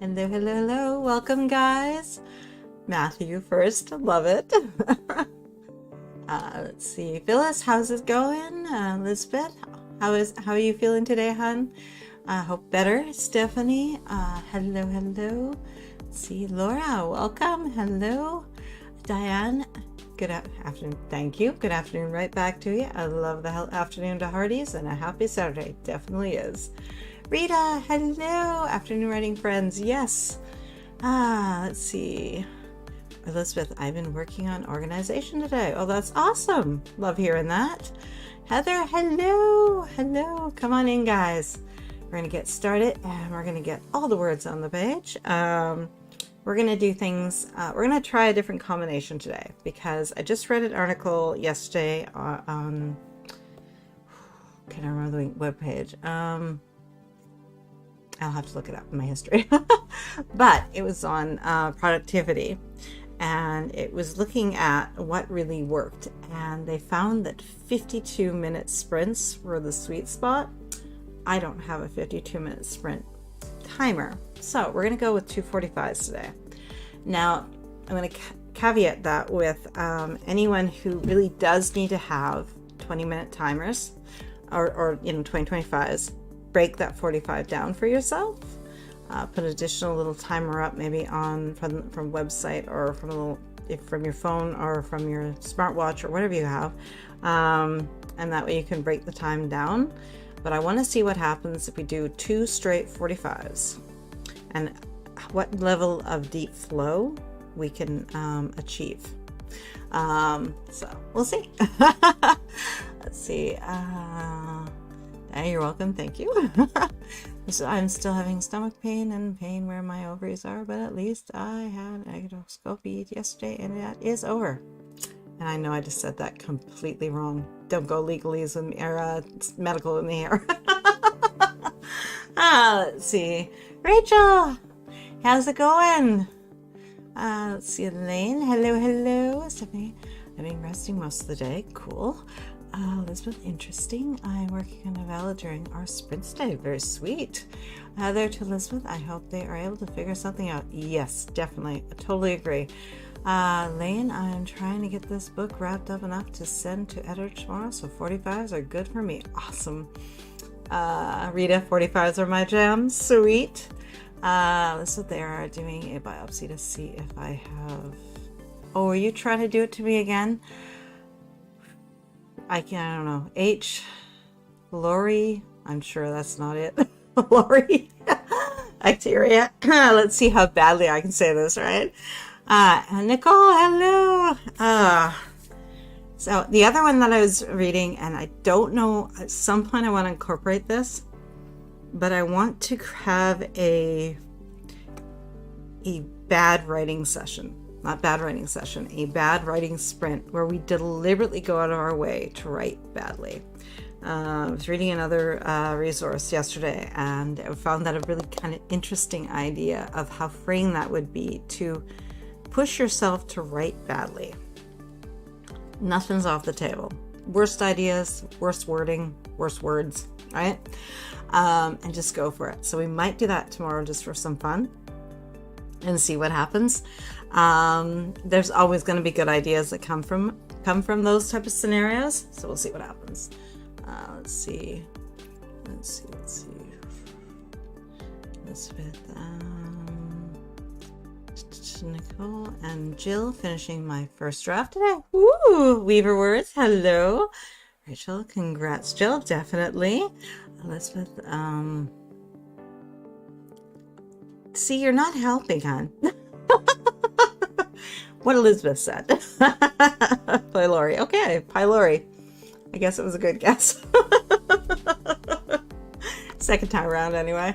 Hello, hello, hello. Welcome, guys. Matthew first. Love it. Let's see. Phyllis, how's it going? Elizabeth, how are you feeling today, hon? Hope better. Stephanie, hello, hello. Let's see. Laura, welcome. Hello. Diane, good afternoon. Thank you. Good afternoon right back to you. I love the afternoon to hearties, and a happy Saturday. Definitely is. Rita, hello. Afternoon writing friends. Yes. Let's see. Elizabeth, I've been working on organization today. Oh, that's awesome. Love hearing that. Heather, hello. Hello. Come on in, guys. We're going to get started and we're going to get all the words on the page. We're going to do things, we're going to try a different combination today because I just read an article yesterday on, can't remember the webpage. I'll have to look it up in my history. But it was on productivity, and it was looking at what really worked. And they found that 52-minute sprints were the sweet spot. I don't have a 52-minute sprint timer, so we're going to go with 2:45s today. Now, I'm going to caveat that with anyone who really does need to have 20-minute timers or 20-25s, break that 45 down for yourself. Put an additional little timer up, maybe on from website or from your phone or from your smartwatch or whatever you have, and that way you can break the time down. But I want to see what happens if we do 2 straight 45s and what level of deep flow we can achieve. So we'll see. Let's see. Hey, you're welcome. Thank you. So I'm still having stomach pain and pain where my ovaries are, but at least I had a endoscopy yesterday and that is over. And I know I just said that completely wrong. Don't go legalese with me, or medical with me here. Let's see. Rachel, how's it going? Let's see. Elaine, hello, hello. Stephanie, I've been resting most of the day. Cool. Elizabeth, interesting. I'm working on a valid during our sprint day. Very sweet. Heather to Elizabeth, I hope they are able to figure something out. Yes, definitely. I totally agree. Lane, I'm trying to get this book wrapped up enough to send to editor tomorrow, so 45s are good for me. Awesome. Rita, 45s are my jam. Sweet. Listen, they are doing a biopsy to see if I have... Oh, are you trying to do it to me again? I don't know. H. Lori. I'm sure that's not it. Lori. Bacteria. Let's see how badly I can say this, right? Nicole, hello. So the other one that I was reading, and I don't know, at some point I want to incorporate this, but I want to have a bad writing session. Not bad writing session, a bad writing sprint where we deliberately go out of our way to write badly. I was reading another resource yesterday, and I found that a really kind of interesting idea of how freeing that would be to push yourself to write badly. Nothing's off the table. Worst ideas, worst wording, worst words, right? And just go for it. So we might do that tomorrow just for some fun and see what happens. There's always going to be good ideas that come from those type of scenarios, so we'll see what happens. Let's see. Elizabeth, Nicole and Jill finishing my first draft today. Woo! Weaver words, hello. Rachel, congrats, Jill, definitely. Elizabeth, see, you're not helping, hon. What Elizabeth said. Pylori. Okay, pylori. I guess it was a good guess. Second time around anyway.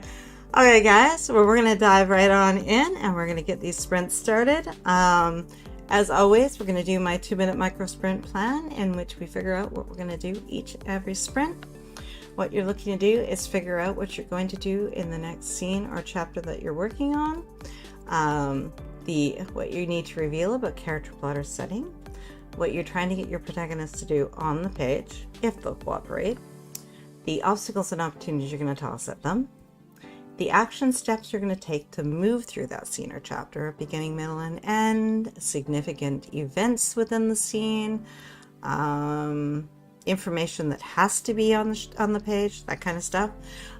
Okay, guys, well, we're going to dive right on in and we're going to get these sprints started. As always, we're going to do my 2-minute micro sprint plan in which we figure out what we're going to do each and every sprint. What you're looking to do is figure out what you're going to do in the next scene or chapter that you're working on. What you need to reveal about character, plot, or setting, what you're trying to get your protagonist to do on the page, if they'll cooperate, the obstacles and opportunities you're going to toss at them, the action steps you're going to take to move through that scene or chapter, beginning, middle, and end, significant events within the scene, information that has to be on the page, that kind of stuff.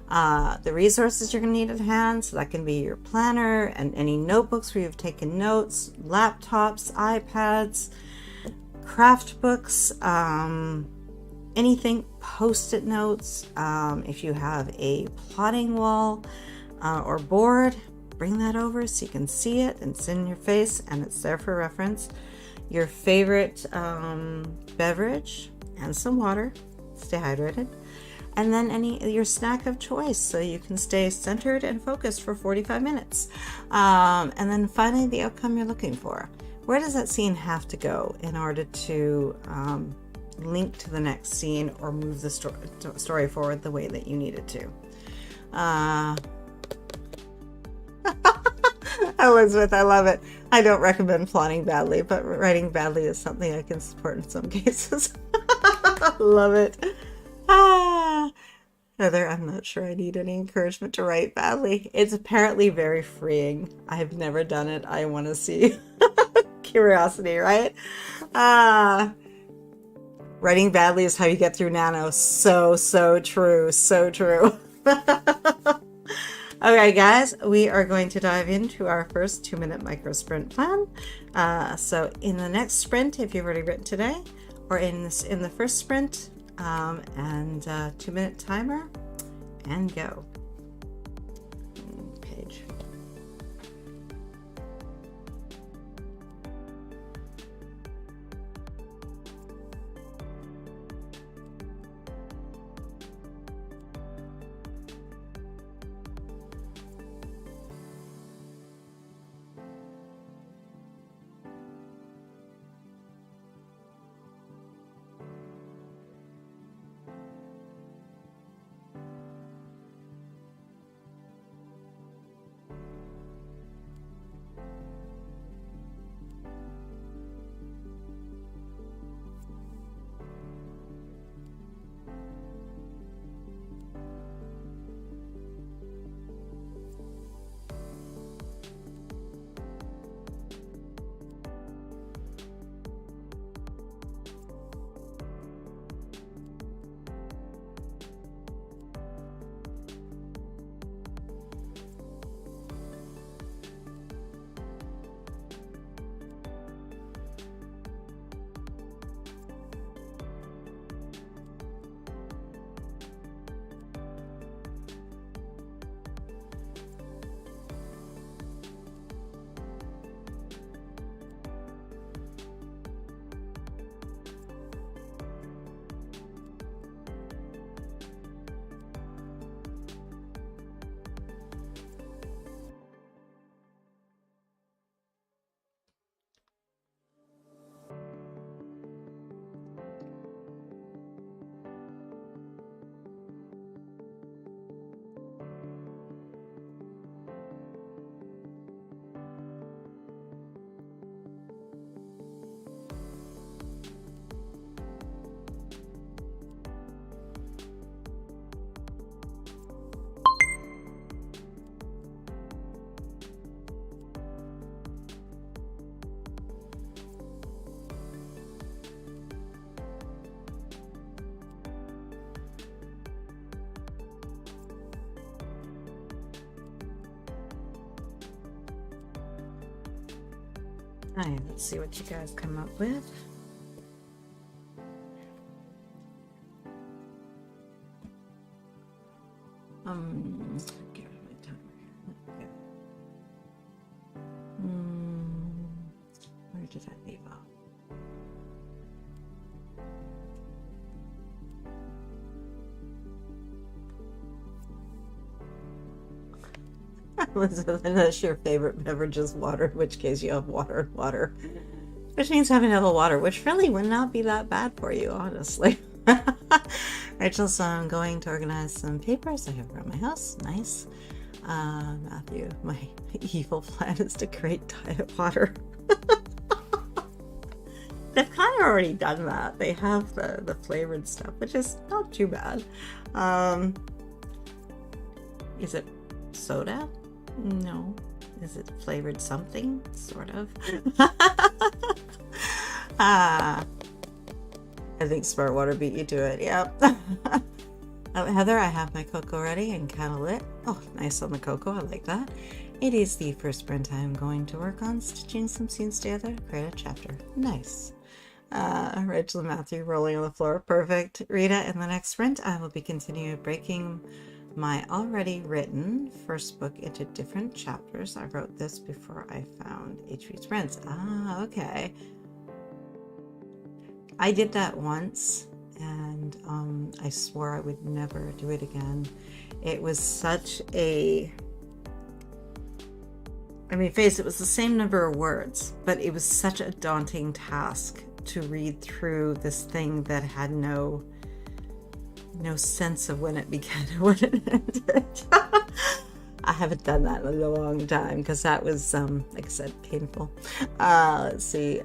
The resources you're going to need at hand, so that can be your planner and any notebooks where you've taken notes, laptops, iPads, craft books, anything, post-it notes. If you have a plotting wall or board, bring that over so you can see it and it's in your face and it's there for reference. Your favorite beverage and some water, stay hydrated, and then your snack of choice so you can stay centered and focused for 45 minutes. And then finally, the outcome you're looking for. Where does that scene have to go in order to link to the next scene or move the story forward the way that you need it to? Elizabeth, I love it. I don't recommend plotting badly, but writing badly is something I can support in some cases. Love it. Heather, I'm not sure I need any encouragement to write badly. It's apparently very freeing. I've never done it. I want to see. Curiosity, right? Writing badly is how you get through Nano. So true. So true. Okay, guys, we are going to dive into our first 2-minute micro sprint plan. So in the next sprint, if you've already written today, or in the first sprint, and 2-minute timer, and go. Page. All right, let's see what you guys come up with. Give it my timer. Okay. Where did I leave off? Elizabeth, unless your favorite beverage is water, in which case you have water and water. Which means having a little water, which really would not be that bad for you, honestly. Rachel, so I'm going to organize some papers I have around my house. Nice. Matthew, my evil plan is to create diet water. They've kind of already done that. They have the flavored stuff, which is not too bad. Is it soda? No. Is it flavored something? Sort of. I think Smart Water beat you to it. Yep. Heather, I have my cocoa ready and candle lit. Oh, nice on the cocoa. I like that. It is the first sprint I am going to work on stitching some scenes together to create a chapter. Nice. Rachel and Matthew rolling on the floor. Perfect. Rita, in the next sprint, I will be continuing breaking my already written first book into different chapters. I wrote this before I found HB Sprints. Ah, okay. I did that once, and I swore I would never do it again. It was such a... I mean, face it, was the same number of words, but it was such a daunting task to read through this thing that had no sense of when it began and when it ended. I haven't done that in a long time because that was, like I said, painful. Let's see.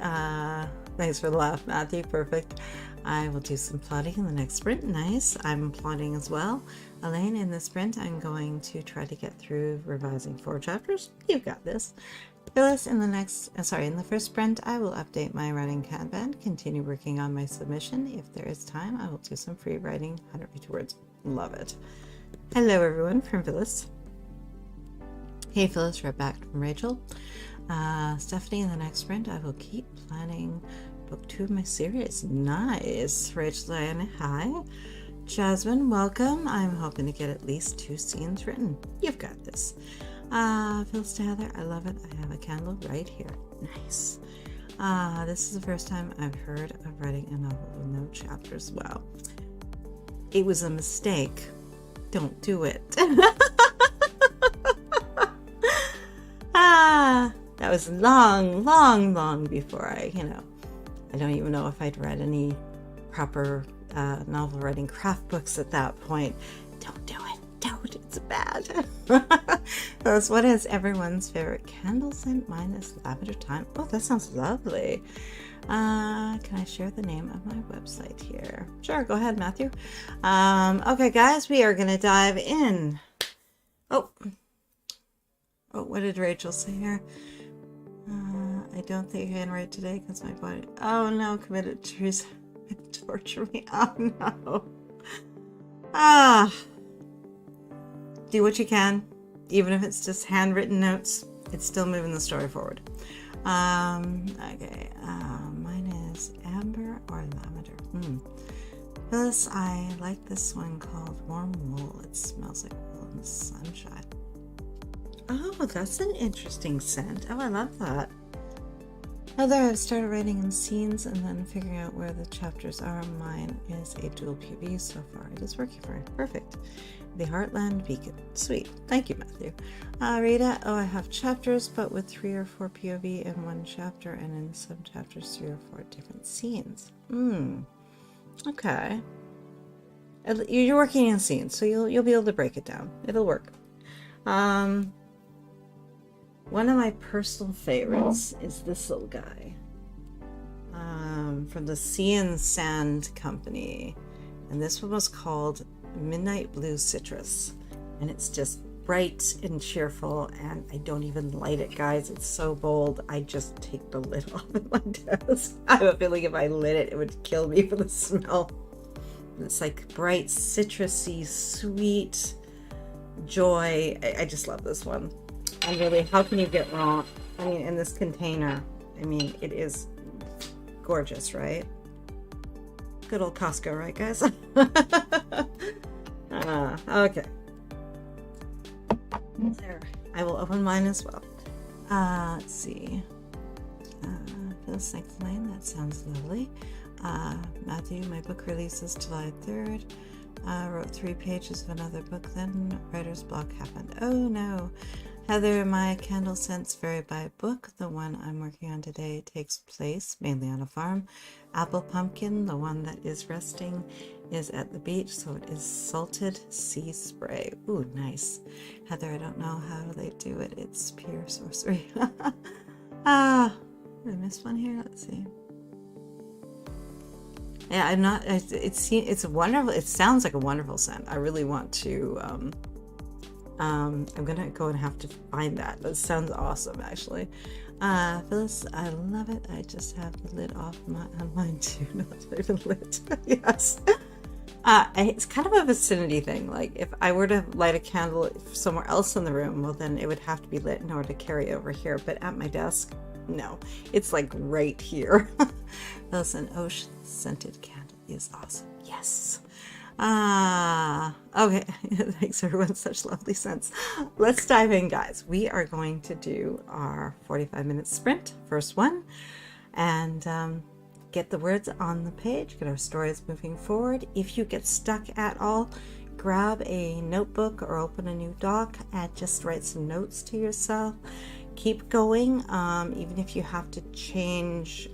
Thanks for the laugh, Matthew. Perfect. I will do some plotting in the next sprint. Nice. I'm plotting as well. Elaine, in this sprint, I'm going to try to get through revising 4 chapters. You've got this. Phyllis, in the first sprint, I will update my writing Kanban, continue working on my submission. If there is time, I will do some free writing, 150 words. Love it. Hello, everyone, from Phyllis. Hey, Phyllis, right back from Rachel. Stephanie, in the next sprint, I will keep planning book 2 of my series. Nice. Rachel, Diana, hi. Jasmine, welcome. I'm hoping to get at least 2 scenes written. You've got this. Phyllis to Heather, I love it. I have a candle right here. Nice. This is the first time I've heard of writing a novel with no chapters. Wow. It was a mistake. Don't do it. That was long before I don't even know if I'd read any proper novel writing craft books at that point. Don't do it. Don't. It's bad. Phyllis, what is everyone's favorite candle scent? Mine is lavender thyme. Oh, that sounds lovely. Can I share the name of my website here? Sure, go ahead, Matthew. Okay, guys, we are going to dive in. Oh, what did Rachel say here? I don't think I can write today because my body... Oh, no, committed to Tracy. Torture me. Oh, no. Do what you can. Even if it's just handwritten notes, it's still moving the story forward. Okay. Mine is amber or lavender. Phyllis, I like this one called Warm Wool. It smells like wool in the sunshine. Oh, that's an interesting scent. Oh, I love that. Heather, I've started writing in scenes and then figuring out where the chapters are. Mine is a dual POV so far. It is working for me. Perfect. The Heartland Beacon. Sweet. Thank you, Matthew. Rita, I have chapters, but with 3 or 4 POV in one chapter, and in some chapters 3 or 4 different scenes. Okay. You're working in scenes, so you'll be able to break it down. It'll work. One of my personal favorites is this little guy from the Sea and Sand Company, and this one was called Midnight Blue Citrus, and it's just bright and cheerful, and I don't even light it, guys. It's so bold. I just take the lid off of my desk. I have a feeling if I lit it, it would kill me for the smell. It's like bright, citrusy, sweet joy. I just love this one. And really, how can you get wrong? I mean, in this container, I mean, it is gorgeous, right? Good old Costco, right, guys? Okay. There. I will open mine as well. Let's see. Phyllis, thanks, Elaine. That sounds lovely. Matthew, my book releases July 3rd. Wrote 3 pages of another book, then writer's block happened. Oh no. Heather, my candle scents vary by book. The one I'm working on today takes place mainly on a farm. Apple Pumpkin, the one that is resting, is at the beach, so it is salted sea spray. Ooh, nice. Heather, I don't know how they do it. It's pure sorcery. Did I miss one here? Let's see. Yeah, I'm not. It's wonderful. It sounds like a wonderful scent. I really want to I'm gonna go and have to find that. That sounds awesome, actually. Phyllis, I love it. I just have the lid off on mine too. Not even lit. Yes. It's kind of a vicinity thing. Like if I were to light a candle somewhere else in the room, well, then it would have to be lit in order to carry over here. But at my desk, no, it's like right here. That's an ocean scented candle is awesome. Yes. Okay. It makes everyone such lovely sense. Let's dive in, guys. We are going to do our 45-minute sprint, first one, and get the words on the page, get our stories moving forward. If you get stuck at all, grab a notebook or open a new doc and just write some notes to yourself. Keep going, even if you have to change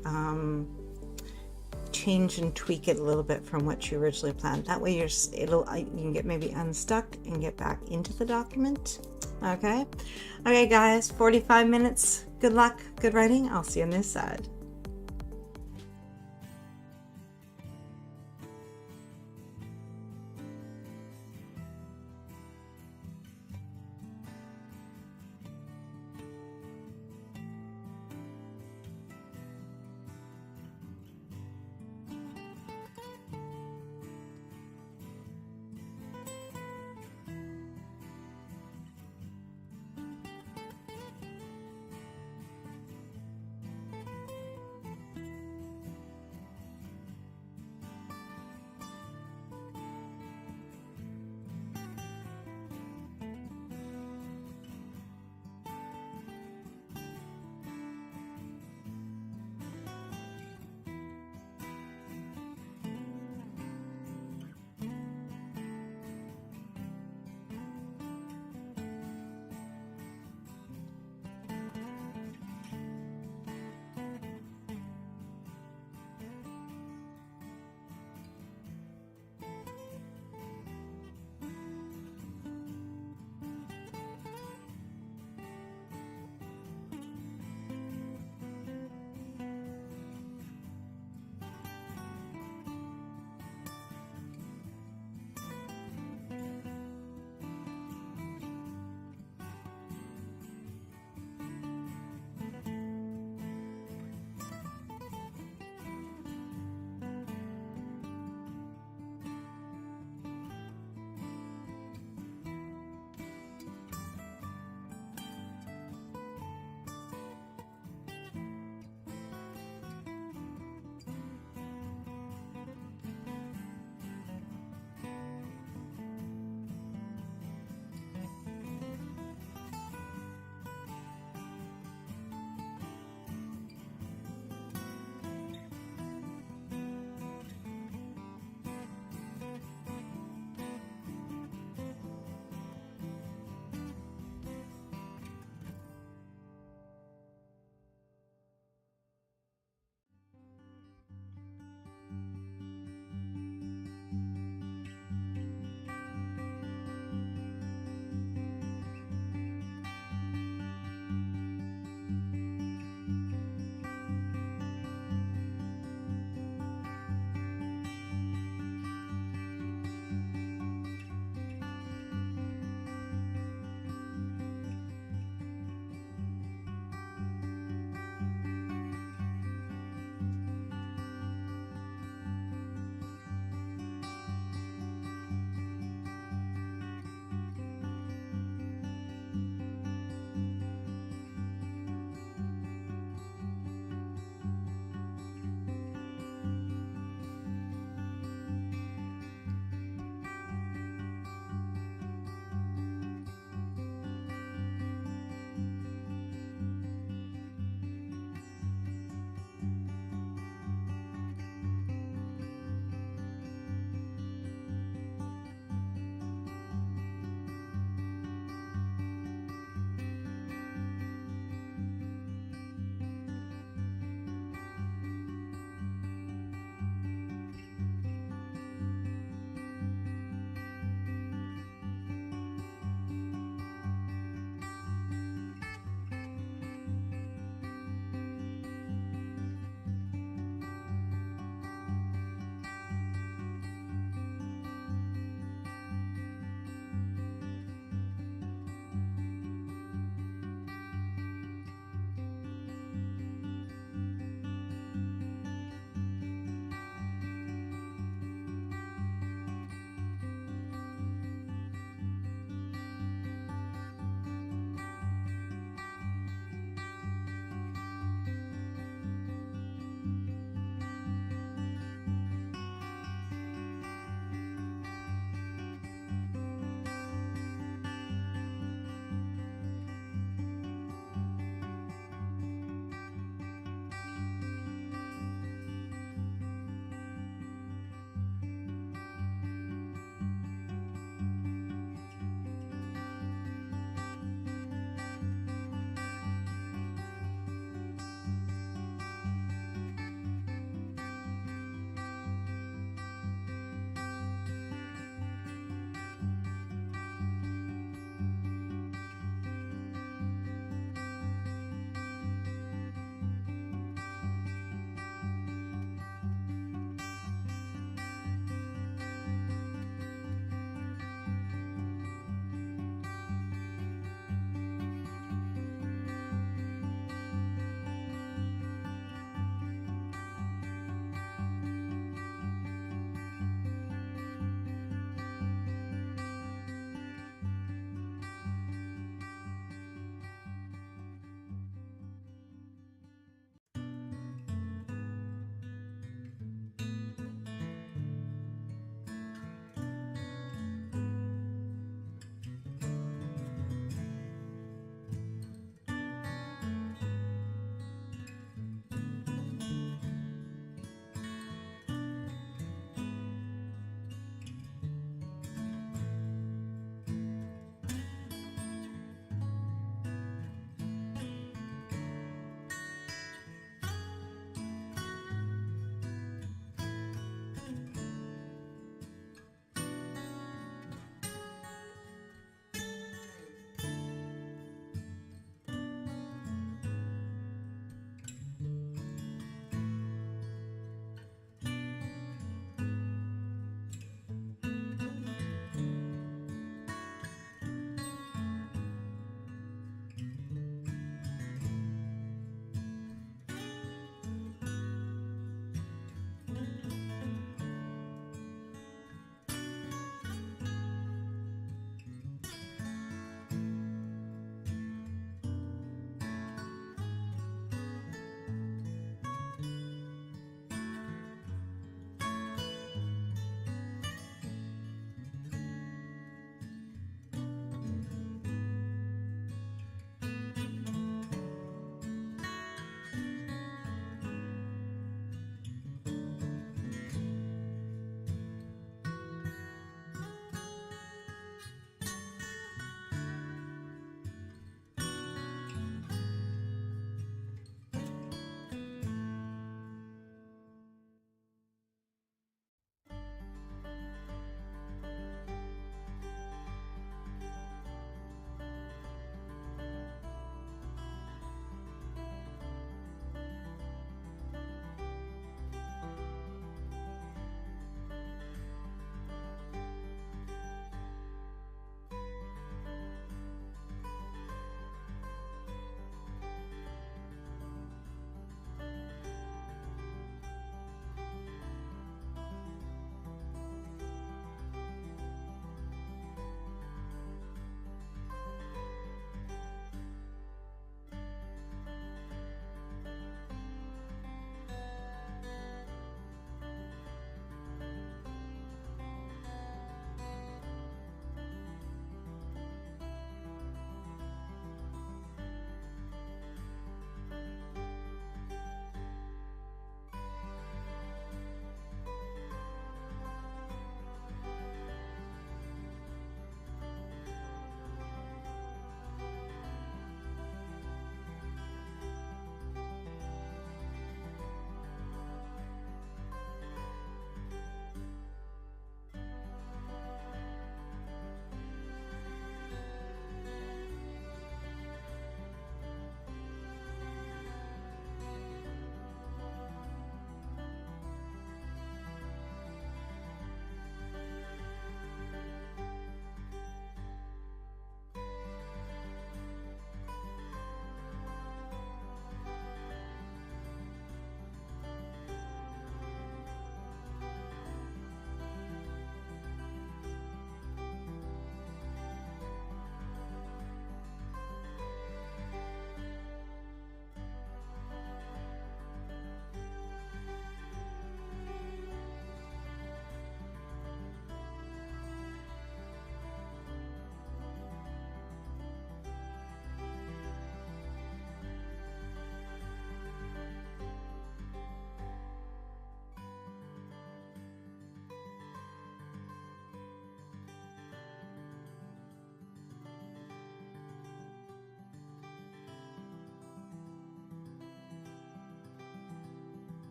and tweak it a little bit from what you originally planned. That way you can get maybe unstuck and get back into the document. Okay, guys, 45 minutes. Good luck, good writing. I'll see you on this side.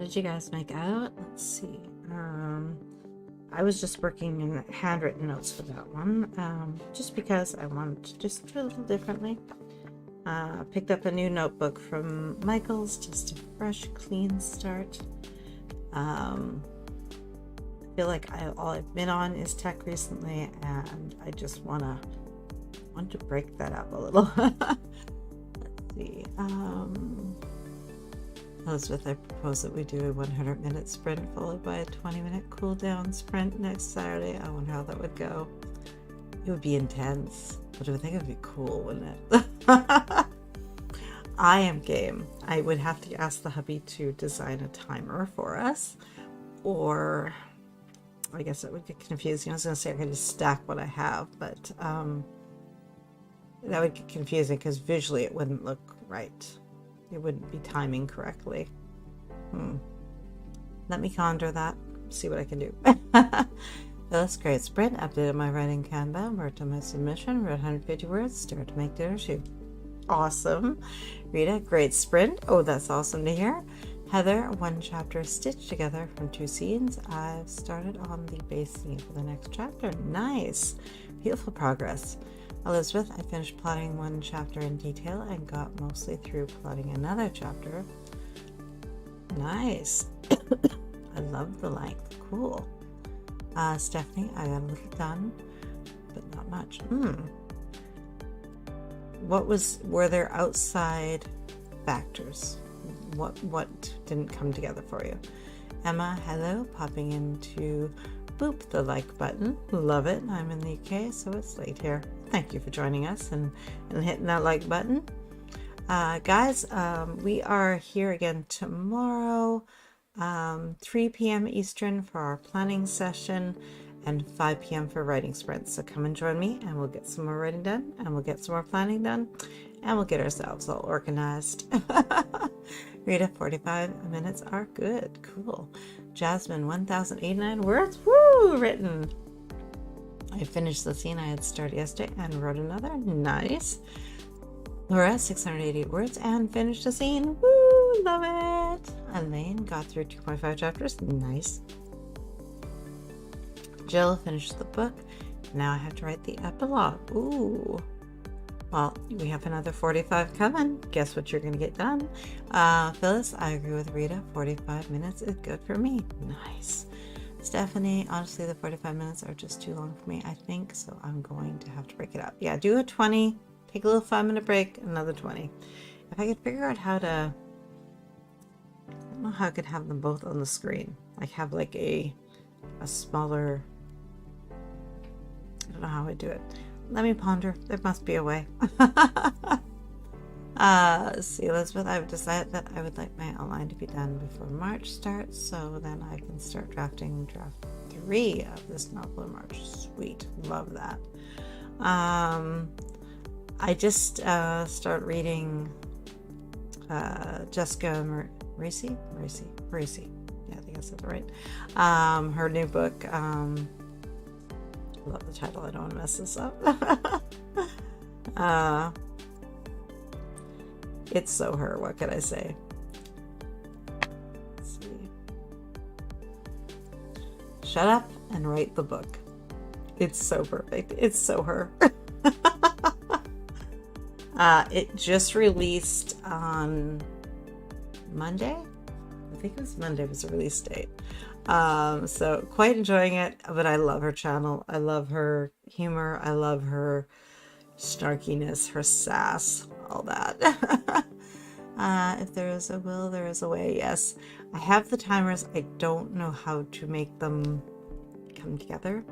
did you guys make out? Let's see. I was just working in handwritten notes for that one, just because I wanted to just do it a little differently. Picked up a new notebook from Michael's, just a fresh, clean start. I feel like all I've been on is tech recently, and I just want to break that up a little. Let's see. Elizabeth, I propose that we do a 100-minute sprint followed by a 20-minute cool down sprint next Saturday. I wonder how that would go. It would be intense, but I think it would be cool, wouldn't it? I am game. I would have to ask the hubby to design a timer for us, or I guess it would get confusing. I was going to say I could just stack what I have, but that would get confusing because visually it wouldn't look right. It wouldn't be timing correctly. Let me conjure that, see what I can do. That's great. Sprint, updated my writing Canva, worked on my submission, wrote 150 words, started to make dinner shoot. Awesome. Rita, great sprint. Oh, that's awesome to hear. Heather, 1 chapter stitched together from 2 scenes. I've started on the base scene for the next chapter. Nice. Beautiful progress. Elizabeth, I finished plotting 1 chapter in detail and got mostly through plotting another chapter. Nice. I love the length. Cool. Stephanie, I got a little done, but not much. Were there outside factors? What didn't come together for you? Emma, hello, popping into boop the like button. Love it. I'm in the UK, so it's late here. Thank you for joining us and hitting that like button. Guys, we are here again tomorrow, 3 p.m. Eastern for our planning session and 5 p.m. for writing sprints. So come and join me and we'll get some more writing done and we'll get some more planning done and we'll get ourselves all organized. Rita, 45 minutes are good. Cool. Jasmine, 1,089 words. Woo! Written. I finished the scene I had started yesterday and wrote another. Nice. Laura, 688 words and finished a scene. Woo! Love it. Elaine got through 2.5 chapters. Nice. Jill finished the book. Now I have to write the epilogue. Ooh. Well, we have another 45 coming. Guess what you're going to get done? Phyllis, I agree with Rita. 45 minutes is good for me. Nice. Stephanie, honestly, the 45 minutes are just too long for me, I think, so I'm going to have to break it up. Yeah, do a 20, take a little 5-minute break, another 20. If I could figure out how to, I don't know how I could have them both on the screen. Like have like a smaller, I don't know how I do it. Let me ponder. There must be a way. Let's see, Elizabeth, I've decided that I would like my outline to be done before March starts, so then I can start drafting draft 3 of this novel in March. Sweet. Love that. I just start reading Jessica Tracy. Yeah, I think I said it right. Her new book. Love the title. I don't want to mess this up. It's so her. What can I say? Let's see. Shut up and write the book. It's so perfect. It's so her. It just released on Monday. I think it was Monday was the release date. So quite enjoying it, but I love her channel. I love her humor. I love her snarkiness, her sass, all that. If there is a will, there is a way. Yes, I have the timers. I don't know how to make them come together.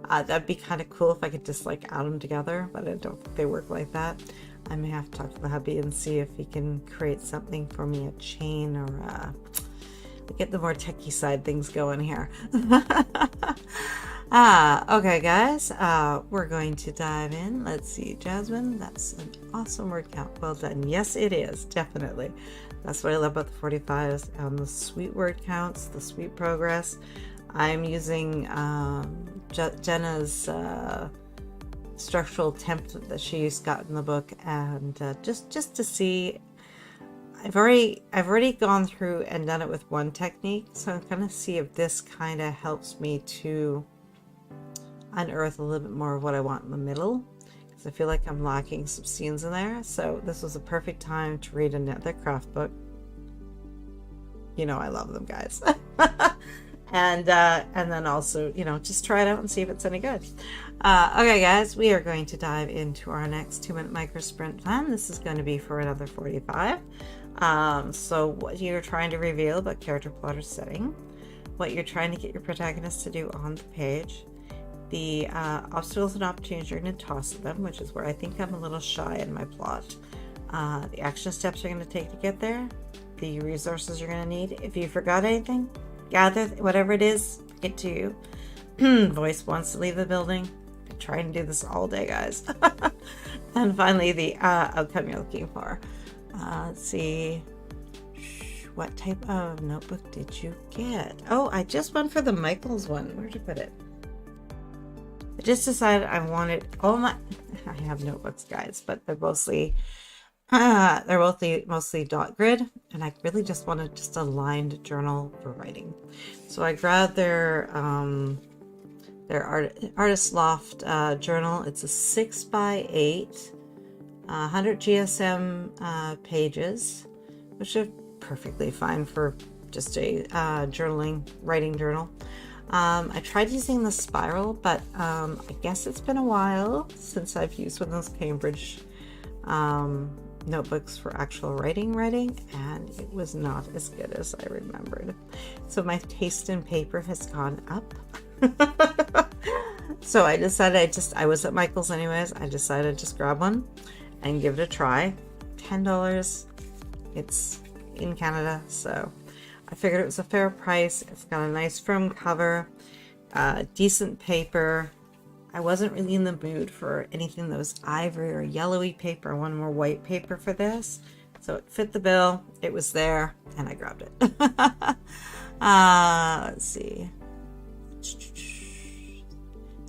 That'd be kind of cool if I could just like add them together, but I don't think they work like that. I may have to talk to the hubby and see if he can create something for me, a chain or get the more techie side things going here. Okay, guys, we're going to dive in. Let's see, Jasmine, that's an awesome word count. Well done. Yes, it is, definitely. That's what I love about the 45s, the sweet word counts, the sweet progress. I'm using Jenna's structural template that she's got in the book, and just to see I've already gone through and done it with one technique, so I'm gonna see if this kind of helps me to unearth a little bit more of what I want in the middle, because I feel like I'm lacking some scenes in there. So this was a perfect time to read another craft book. You know I love them, guys. And then also, you know, just try it out and see if it's any good. Okay, guys, we are going to dive into our next 2-minute micro sprint plan. This is going to be for another 45. So what you're trying to reveal about character plotter setting, what you're trying to get your protagonist to do on the page, the obstacles and opportunities you're going to toss at them, which is where I think I'm a little shy in my plot, the action steps you're going to take to get there, the resources you're going to need. If you forgot anything, gather whatever it is, get to you. Voice wants to leave the building. I try and do this all day, guys. And finally, the outcome you're looking for. Let's see. What type of notebook did you get? Oh, I just went for the Michaels one. Where'd you put it? I just decided I wanted all my... I have notebooks, guys, but they're mostly dot grid, and I really just wanted just a lined journal for writing. So I grabbed their Artist Loft journal. It's a 6x8, 100 GSM pages, which are perfectly fine for just a writing journal. I tried using the spiral, but I guess it's been a while since I've used one of those Cambridge notebooks for actual writing, and it was not as good as I remembered. So my taste in paper has gone up. So I decided I was at Michael's anyways. I decided to just grab one and give it a try. $10. It's in Canada, so I figured it was a fair price. It's got a nice firm cover, decent paper. I wasn't really in the mood for anything that was ivory or yellowy paper. I wanted more white paper for this. So it fit the bill. It was there, and I grabbed it. Let's see.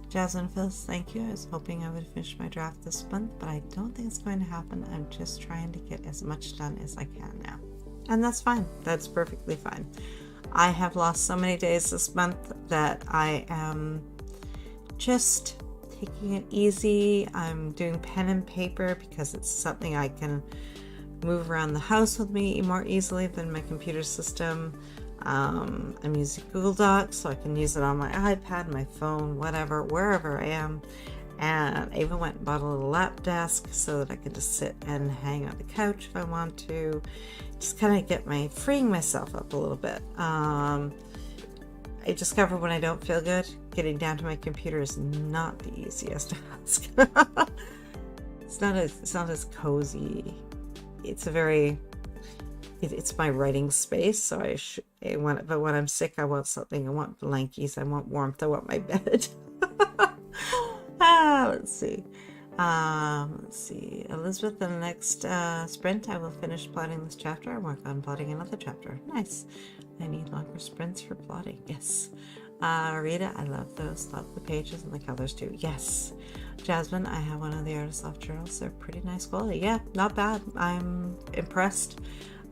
Jasmine Phils, thank you. I was hoping I would finish my draft this month, but I don't think it's going to happen. I'm just trying to get as much done as I can now. And that's fine. That's perfectly fine. I have lost so many days this month that I am just taking it easy. I'm doing pen and paper because it's something I can move around the house with me more easily than my computer system. I'm using Google Docs, so I can use it on my iPad, my phone, whatever, wherever I am. And I even went and bought a little lap desk so that I could just sit and hang on the couch if I want to. Just kind of freeing myself up a little bit. I discovered when I don't feel good, getting down to my computer is not the easiest task. It's not as cozy. It's it's my writing space, so but when I'm sick, I want something. I want blankies. I want warmth. I want my bed. Let's see. Elizabeth, in the next sprint, I will finish plotting this chapter. I work on plotting another chapter. Nice. I need longer sprints for plotting. Yes. Rita, I love those. Love the pages and the colors too. Yes. Jasmine, I have one of the Artist Loft journals. They're pretty nice quality. Yeah, not bad. I'm impressed.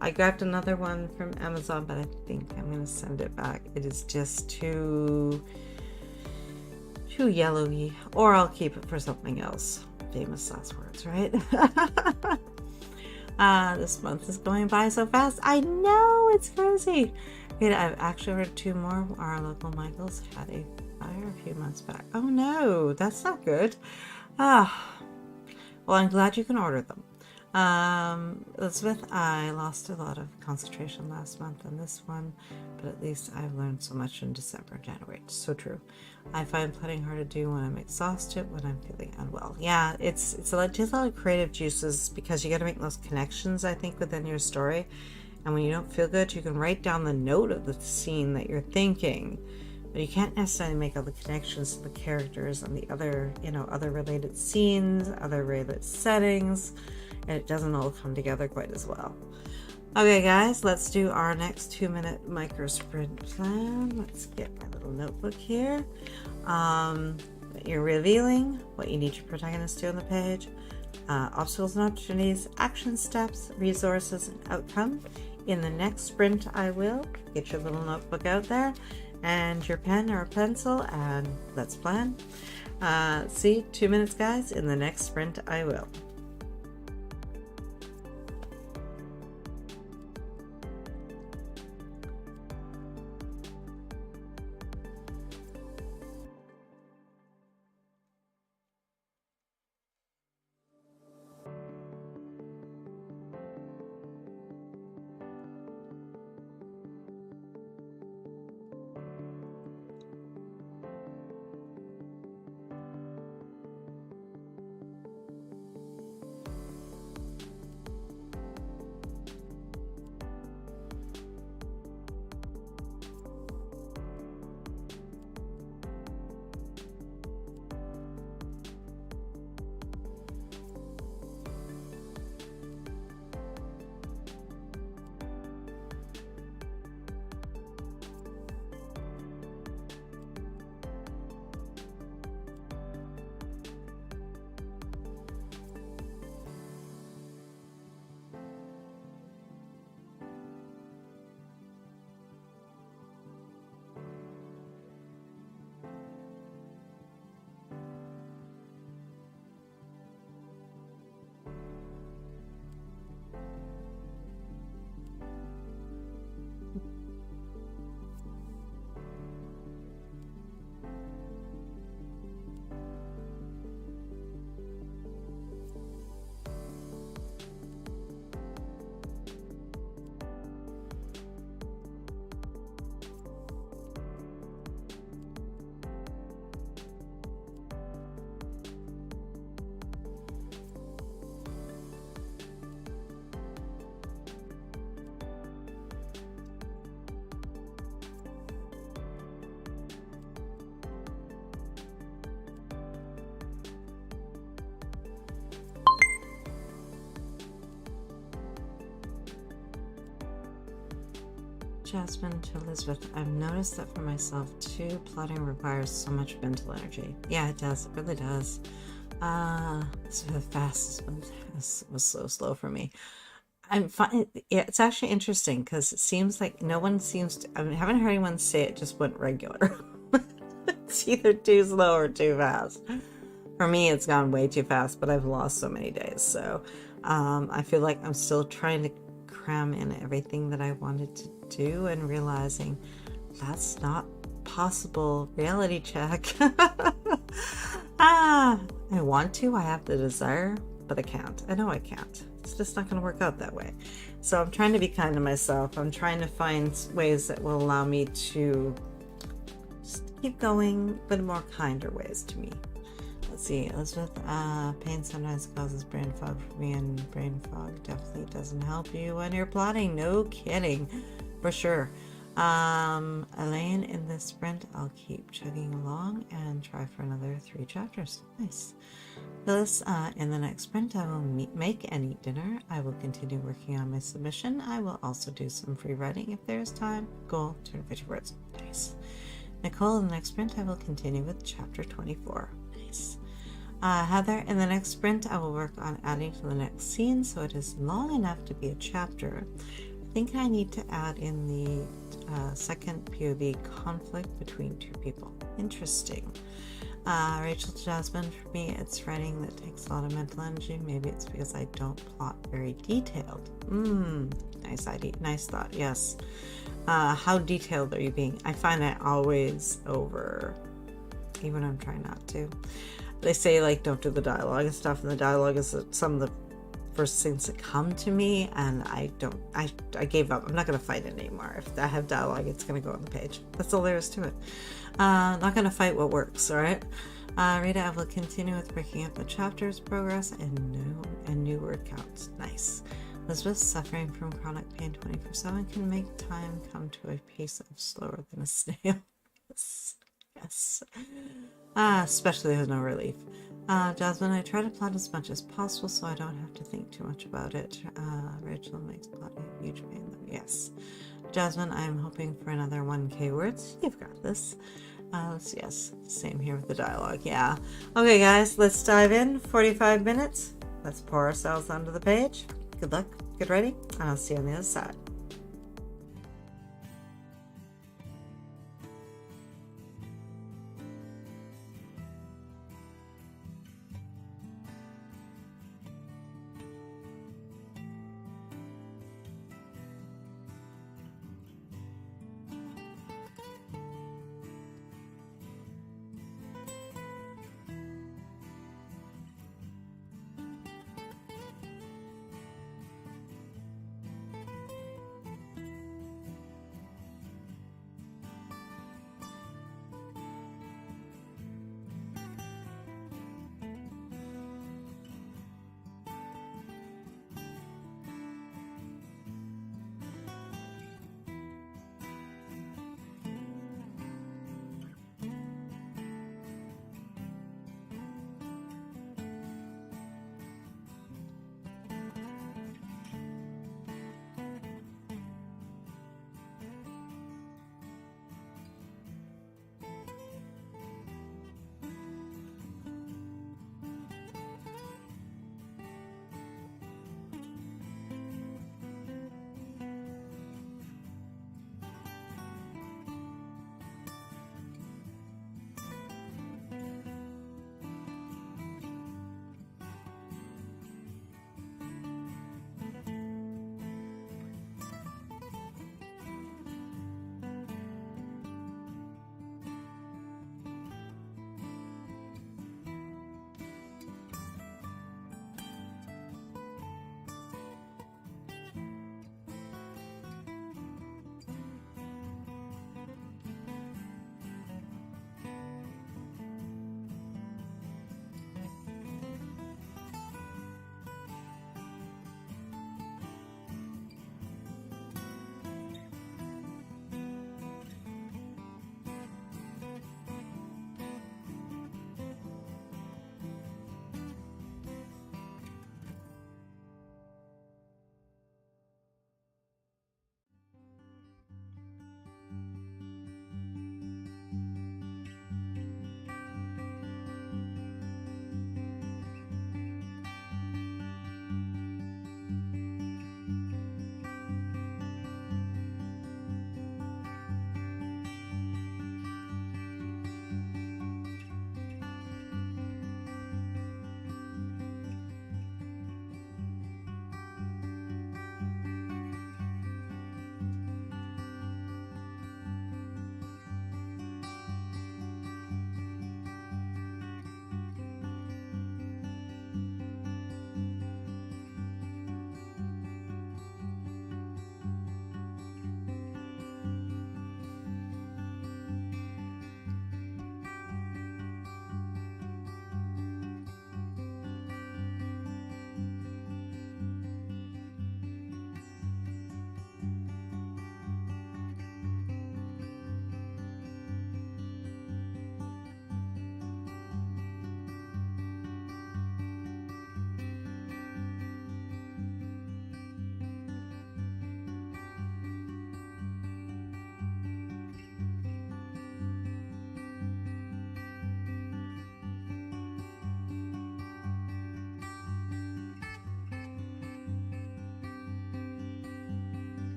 I grabbed another one from Amazon, but I think I'm going to send it back. It is just too yellowy, or I'll keep it for something else. Famous last words, right? This month is going by so fast. I know, it's crazy. I've actually heard 2 more. Our local Michaels had a fire a few months back. Oh no, that's not good. Well, I'm glad you can order them. Elizabeth, I lost a lot of concentration last month on this one, but at least I've learned so much in December and January. It's so true. I find plotting hard to do when I'm exhausted, when I'm feeling unwell. Yeah, it's a lot of creative juices, because you got to make those connections, I think, within your story. And when you don't feel good, you can write down the note of the scene that you're thinking, but you can't necessarily make all the connections to the characters and the other related scenes, other related settings, and it doesn't all come together quite as well. Okay, guys, let's do our next 2-minute micro sprint plan. Let's get my little notebook here. What you're revealing, what you need your protagonist to do on the page, obstacles and opportunities, action steps, resources, and outcome. In the next sprint, I will. Get your little notebook out there and your pen or pencil, and let's plan. See, 2 minutes, guys. In the next sprint, I will. Jasmine to Elizabeth, I've noticed that for myself too, plotting requires so much mental energy. Yeah, it does. It really does. So the fastest one was so slow for me. I'm fine. Yeah, it's actually interesting because it seems like no one seems to, I haven't heard anyone say it just went regular. It's either too slow or too fast. For me, it's gone way too fast, but I've lost so many days. So I feel like I'm still trying to cram in everything that I wanted to do and realizing that's not possible. Reality check. I want to, I have the desire, but I can't. I know I can't. It's just not going to work out that way. So I'm trying to be kind to myself. I'm trying to find ways that will allow me to just keep going, but more kinder ways to me. Let's see, Elizabeth, pain sometimes causes brain fog for me, and brain fog definitely doesn't help you when you're plotting. No kidding, for sure. Elaine, in this sprint, I'll keep chugging along and try for another 3 chapters. Nice. Phyllis, in the next sprint, I will make and eat dinner. I will continue working on my submission. I will also do some free writing if there's time. Goal, 250 words. Nice. Nicole, in the next sprint, I will continue with chapter 24. Nice. Heather, in the next sprint, I will work on adding to the next scene so it is long enough to be a chapter. I think I need to add in the second POV conflict between 2 people. Interesting. Rachel to Jasmine, for me, it's writing that takes a lot of mental energy. Maybe it's because I don't plot very detailed. Nice idea. Nice thought. Yes. How detailed are you being? I find that always over, even when I'm trying not to. They say, like, don't do the dialogue and stuff, and the dialogue is some of the first things that come to me, and I gave up. I'm not going to fight it anymore. If I have dialogue, it's going to go on the page. That's all there is to it. Not going to fight what works, all right? Rita, I will continue with breaking up the chapters, progress, and new word counts. Nice. Elizabeth, suffering from chronic pain 24/7 can make time come to a pace of slower than a snail. Yes. Especially there's no relief. Jasmine, I try to plot as much as possible so I don't have to think too much about it. Rachel makes plotting a huge pain. Yes. Jasmine, I'm hoping for another 1K words. You've got this. Yes, same here with the dialogue. Yeah. Okay, guys, let's dive in. 45 minutes. Let's pour ourselves onto the page. Good luck, get ready, and I'll see you on the other side.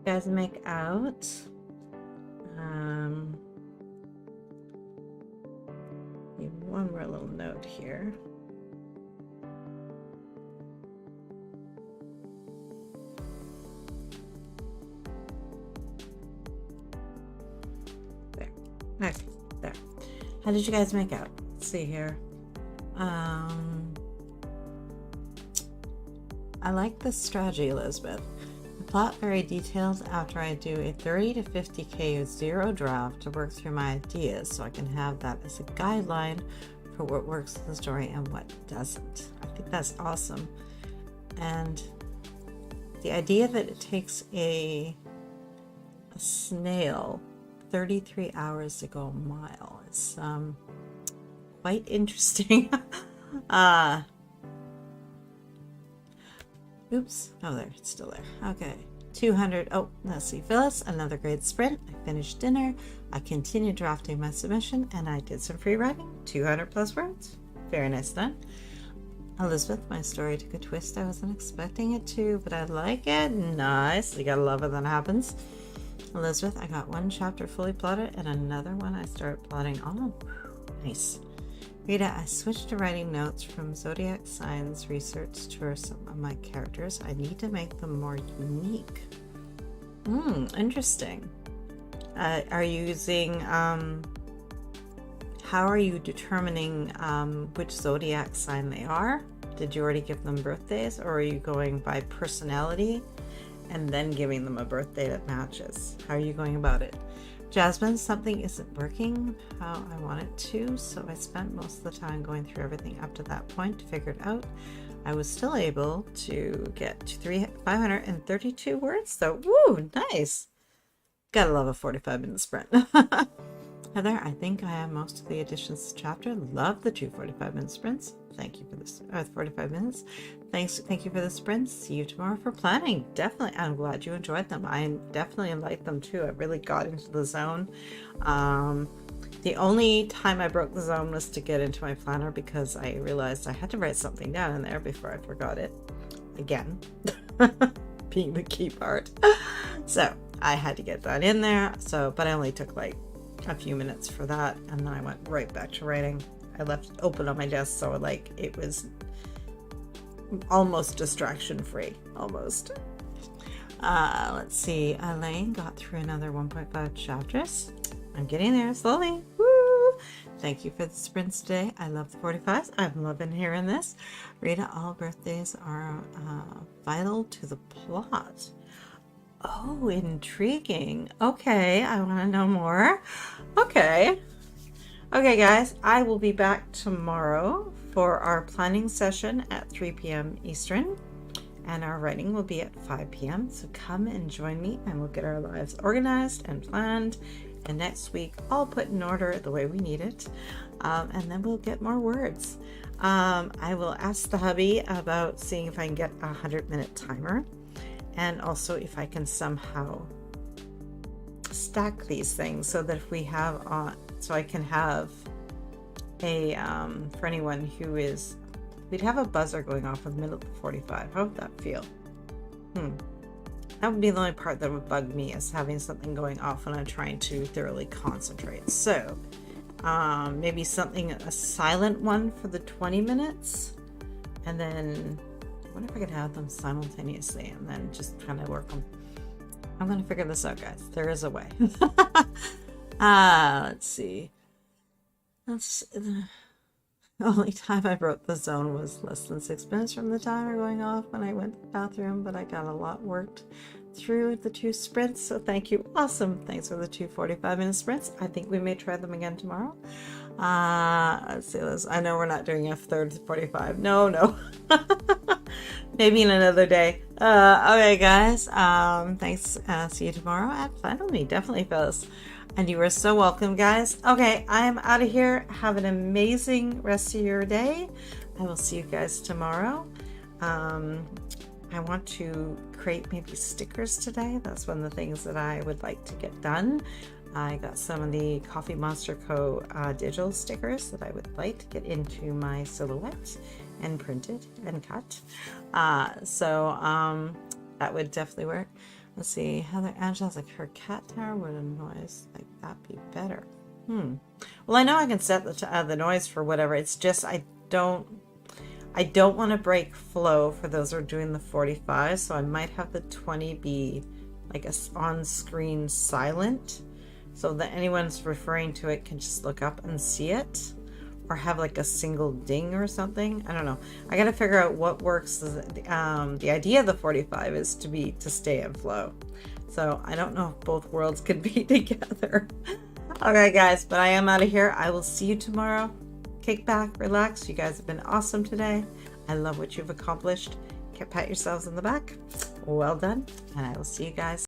guys make out? One more little note here. There. Okay, there. How did you guys make out? Let's see here. I like this strategy, Elizabeth. The plot very detailed after I do a 30 to 50k zero draft to work through my ideas, so I can have that as a guideline for what works in the story and what doesn't. I think that's awesome. And the idea that it takes a snail 33 hours to go a mile is quite interesting. Oops. Oh, there. It's still there. Okay. 200. Oh, let's see. Phyllis, another great sprint. I finished dinner. I continued drafting my submission, and I did some free writing. 200 plus words. Very nice done. Elizabeth, my story took a twist I wasn't expecting it to, but I like it. Nice. You gotta love it when that happens. Elizabeth, I got one chapter fully plotted and another one I started plotting on. Nice. Rita, I switched to writing notes from zodiac signs research to some of my characters. I need to make them more unique. Interesting. Are you using, how are you determining which zodiac sign they are? Did you already give them birthdays, or are you going by personality and then giving them a birthday that matches? How are you going about it? Jasmine, something isn't working how I want it to, so I spent most of the time going through everything up to that point to figure it out. I was still able to get to 532 words, though. Woo, nice. Gotta love a 45-minute sprint. Heather, I think I have most of the additions to the chapter. Love the 2 45-minute sprints. Thank you for this. 45 minutes. Thank you for the sprints. See you tomorrow for planning. Definitely. I'm glad you enjoyed them. I definitely liked them too. I really got into the zone. The only time I broke the zone was to get into my planner because I realized I had to write something down in there before I forgot it. Again, being the key part. So I had to get that in there. But I only took like a few minutes for that, and then I went right back to writing. I left it open on my desk, so like it was almost distraction free, almost. Let's see. Elaine got through another 1.5 chapters. I'm getting there slowly. Woo! Thank you for the sprints today. I love the 45s. I'm loving hearing this. Rita, all birthdays are vital to the plot. Oh, intriguing. Okay, I want to know more. Okay, guys, I will be back tomorrow for our planning session at 3 p.m. Eastern, and our writing will be at 5 p.m. So come and join me, and we'll get our lives organized and planned, and next week all put in order the way we need it, and then we'll get more words. I will ask the hubby about seeing if I can get a 100-minute timer, and also if I can somehow stack these things so that if we have so I can have a for anyone who is, we'd have a buzzer going off in the middle of the 45. How would that feel? That would be the only part that would bug me, is having something going off when I'm trying to thoroughly concentrate. So maybe a silent one for the 20 minutes, and then I wonder if I could have them simultaneously and then just kind of work them. I'm going to figure this out, guys. There is a way. Let's see. The only time I broke the zone was less than 6 minutes from the timer going off when I went to the bathroom, but I got a lot worked through the 2 sprints, so thank you. Awesome. Thanks for the 2 45-minute sprints. I think we may try them again tomorrow. Let's see this. I know we're not doing a third 45. No. Maybe in another day. Okay, guys. Thanks. See you tomorrow at Plan With Me. Definitely, fellas. And you are so welcome, guys. Okay, I am out of here. Have an amazing rest of your day. I will see you guys tomorrow. I want to create maybe stickers today. That's one of the things that I would like to get done. I got some of the Coffee Monster Co. Digital stickers that I would like to get into my silhouette and printed and cut. So that would definitely work. Let's see, Heather Angela's like, her cat tower would a noise like that be better? Well, I know I can set the noise for whatever. It's just I don't want to break flow for those who are doing the 45, so I might have the 20 be like a on-screen silent, so that anyone's referring to it can just look up and see it, or have like a single ding or something. I don't know. I gotta figure out what works. The idea of the 45 is to stay in flow. So I don't know if both worlds could be together. All right, guys, but I am out of here. I will see you tomorrow. Kick back, relax. You guys have been awesome today. I love what you've accomplished. Pat yourselves on the back. Well done. And I will see you guys